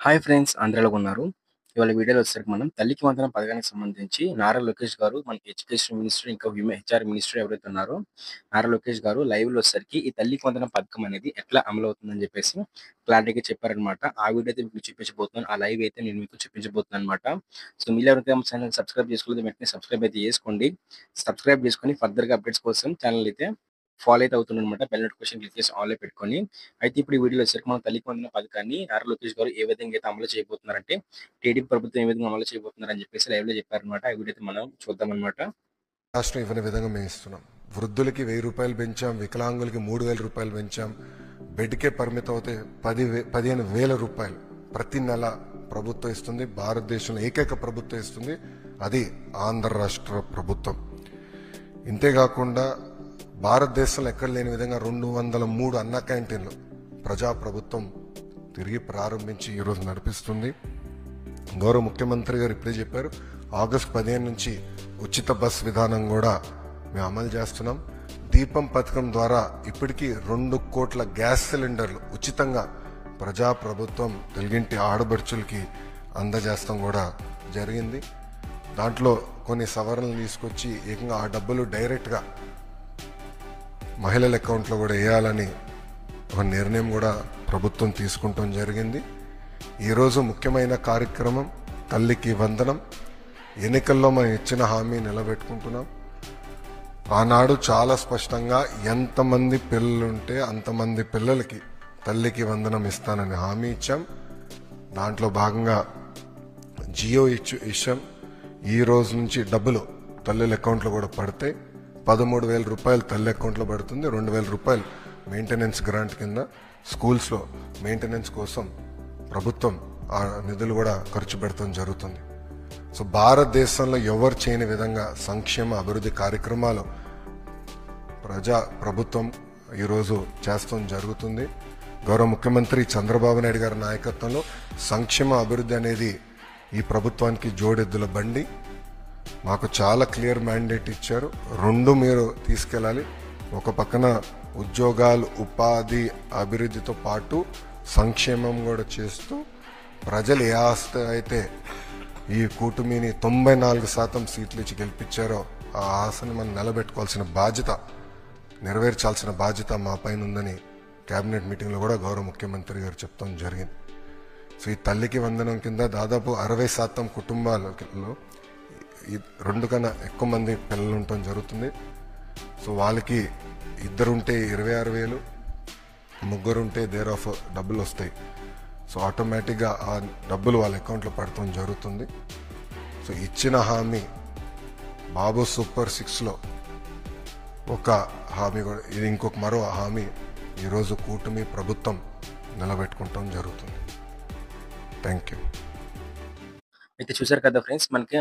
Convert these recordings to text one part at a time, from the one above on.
Hi friends అందరూ ఎలాగున్నారు? ఇవాళ వీడియోలో వచ్చేసరికి మనం తల్లికి వందనం పథకానికి సంబంధించి నారా లోకేష్ గారు మనకి ఎడ్యుకేషన్ మినిస్టర్ ఇంకా హెచ్ఆర్ మినిస్టర్ ఎవరైతే ఉన్నారో నారా లోకేష్ గారు లైవ్‌లో వచ్చేసరికి ఈ తల్లికి వందనం పథకం అనేది ఎట్లా అమలవుతుందని చెప్పేసి క్లారిటీగా చెప్పారనమాట. ఆ వీడియో అయితే మీకు చూపించబోతున్నాను. ఆ లైవ్ అయితే నేను మీకు చూపించబోతున్నాననమాట. సో మీరు ఎవరైతే మన ఛానెల్ సబ్స్క్రైబ్ చేసుకోలేదో వెంటనే సబ్స్క్రైబ్ అయితే చేసుకోండి. సబ్స్క్రైబ్ చేసుకొని ఫర్దర్‌గా అప్డేట్స్ కోసం ఛానెల్ అయితే ఫాలో అయితే అవుతుందనమాట. బెల్ నోటిఫికేషన్ క్లిక్ చేసి ఆల్‌లో పెట్టుకొని అయితే ఇప్పుడు ఈ వీడియోలో వచ్చేసరికి మనం తల్లికి వందనం పథకాన్ని నారా లోకేష్ గారు ఏ విధంగా అయితే అమలు చేయబోతున్నారంటే, టీడీపీ ప్రభుత్వం ఏ విధంగా అమలు చేయబోతున్నారని చెప్పేసి లైవ్‌లో చెప్పారనమాట. ఆ వీడియో అయితే మనం చూద్దామనమాట. రాష్ట్రం ఇవ్వని విధంగా మేము ఇస్తున్నాం. వృద్ధులకి ₹1000 పెంచాం, వికలాంగులకి ₹3000 పెంచాం. బెడ్కే పరిమితం అవుతే 15,000 ప్రతి నెల ప్రభుత్వం ఇస్తుంది. భారతదేశంలో ఏకైక ప్రభుత్వం ఇస్తుంది, అది ఆంధ్ర రాష్ట్ర ప్రభుత్వం. ఇంతేకాకుండా భారతదేశంలో ఎక్కడ లేని విధంగా 203 అన్న క్యాంటీన్లు ప్రజా ప్రభుత్వం తిరిగి ప్రారంభించి ఈరోజు నడిపిస్తుంది. గౌరవ ముఖ్యమంత్రి గారు ఇప్పుడే చెప్పారు, ఆగస్టు 15 నుంచి ఉచిత బస్ విధానం కూడా మేము అమలు చేస్తున్నాం. దీపం పథకం ద్వారా ఇప్పటికీ 2 కోట్ల గ్యాస్ సిలిండర్లు ఉచితంగా ప్రజా ప్రభుత్వం తెలుగింటి ఆడబడుచులకి అందజేస్తాం కూడా జరిగింది. దాంట్లో కొన్ని సవరణలు తీసుకొచ్చి ఏకంగా ఆ డబ్బులు డైరెక్ట్గా మహిళల అకౌంట్లో కూడా వేయాలని ఒక నిర్ణయం కూడా ప్రభుత్వం తీసుకుంటాం జరిగింది. ఈరోజు ముఖ్యమైన కార్యక్రమం తల్లికి వందనం. ఎన్నికల్లో మనం ఇచ్చిన హామీ నిలబెట్టుకుంటున్నాం. ఆనాడు చాలా స్పష్టంగా ఎంతమంది పిల్లలుంటే అంతమంది పిల్లలకి తల్లికి వందనం ఇస్తానని హామీ ఇచ్చాం. దాంట్లో భాగంగా జియో ఇచ్చాం. ఈ రోజు నుంచి డబ్బులు తల్లుల అకౌంట్లో కూడా పడితే ₹13,000 తల్లి అకౌంట్లో పడుతుంది. ₹2,000 మెయింటెనెన్స్ గ్రాంట్ కింద స్కూల్స్లో మెయింటెనెన్స్ కోసం ప్రభుత్వం ఆ నిధులు కూడా ఖర్చు పెడతాం జరుగుతుంది. సో భారతదేశంలో ఎవరు చేయని విధంగా సంక్షేమ అభివృద్ధి కార్యక్రమాలు ప్రభుత్వం ఈరోజు చేస్తాం జరుగుతుంది. గౌరవ ముఖ్యమంత్రి చంద్రబాబు నాయుడు గారి నాయకత్వంలో సంక్షేమ అభివృద్ధి అనేది ఈ ప్రభుత్వానికి జోడెద్దుల బండి. మాకు చాలా క్లియర్ మ్యాండేట్ ఇచ్చారు. రెండు మీరు తీసుకెళ్ళాలి. ఒక పక్కన ఉద్యోగాలు, ఉపాధి, అభివృద్ధితో పాటు సంక్షేమం కూడా చేస్తూ ప్రజలు ఏ ఆస్తి అయితే ఈ కూటమిని 94% సీట్లు ఇచ్చి గెలిపించారో ఆ ఆశని మనం నిలబెట్టుకోవాల్సిన బాధ్యత, నెరవేర్చాల్సిన బాధ్యత మా పైన ఉందని కేబినెట్ మీటింగ్లో కూడా గౌరవ ముఖ్యమంత్రి గారు చెప్తాం జరిగింది. సో ఈ తల్లికి వందనం కింద దాదాపు 60% కుటుంబాలలో 2 కన్నా ఎక్కువ మంది పిల్లలు ఉండటం జరుగుతుంది. సో వాళ్ళకి ఇద్దరుంటే 26,000, ముగ్గురుంటే దేర్ ఆఫ్ డబ్బులు వస్తాయి. సో ఆటోమేటిక్గా ఆ డబ్బులు వాళ్ళ అకౌంట్లో పడటం జరుగుతుంది. సో ఇచ్చిన హామీ బాబు సూపర్ 6లో ఒక హామీ కూడా, ఇది ఇంకొక మరో హామీ ఈరోజు కూటమి ప్రభుత్వం నిలబెట్టుకుంటాం జరుగుతుంది. Thank you. అయితే చూసారు కదా ఫ్రెండ్స్, మనకి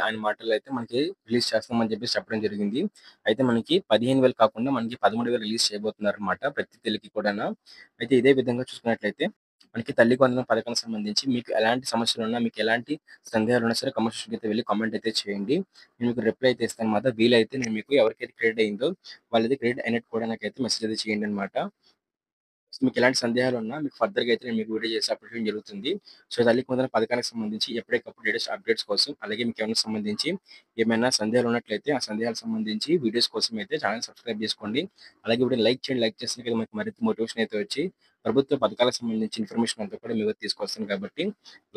ఆయన మాటల్లో అయితే మనకి రిలీజ్ చేస్తామని చెప్పేసి చెప్పడం జరిగింది. అయితే మనకి 15,000 కాకుండా మనకి 13,000 రిలీజ్ చేయబోతున్నారనమాట ప్రతి తల్లికి కూడాను. అయితే ఇదే విధంగా చూసుకున్నట్లయితే మనకి తల్లికి వందనం పథకానికి సంబంధించి మీకు ఎలాంటి సమస్యలున్నా, మీకు ఎలాంటి సందేహాలున్నా సరే కామెంట్ సెక్షన్‌కి అయితే వెళ్లి కామెంట్ అయితే చేయండి. నేను మీకు రిప్లై అయితే ఇస్తానన్నమాట. వీలైతే నేను మీకు ఎవరికైతే క్రెడిట్ అయిందో వాళ్ళది క్రెడిట్ అయినట్టు కూడా నాకైతే మెసేజ్ అయితే చేయండి అన్నమాట. మీకు ఎలాంటి సందేహాలున్నా మీకు ఫర్దర్‌గా అయితే నేను మీకు వీడియో చేసి అప్డేట్ చేయడం జరుగుతుంది. సో, తల్లికి వందనం పథకానికి సంబంధించి ఎప్పటికప్పుడు లేటెస్ట్ అప్డేట్స్ కోసం, అలాగే మీకేమైనా సంబంధించి ఏమైనా సందేహాలు ఉన్నట్లయితే ఆ సందేహాలకు సంబంధించి వీడియోస్ కోసం అయితే ఛానెల్ సబ్స్క్రైబ్ చేసుకోండి. అలాగే వీడియోని లైక్ చేయండి. లైక్ చేస్తేనే కదా మనకి మరింత మోటివేషన్ అయితే వచ్చి ప్రభుత్వ పథకాలకు సంబంధించి ఇన్ఫర్మేషన్ అంతా కూడా మీ వరకు తీసుకొస్తాను కాబట్టి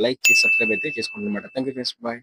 లైక్ చేసి సబ్స్క్రైబ్ అయితే చేసుకోండి అన్నమాట. Thank you friends. బాయ్.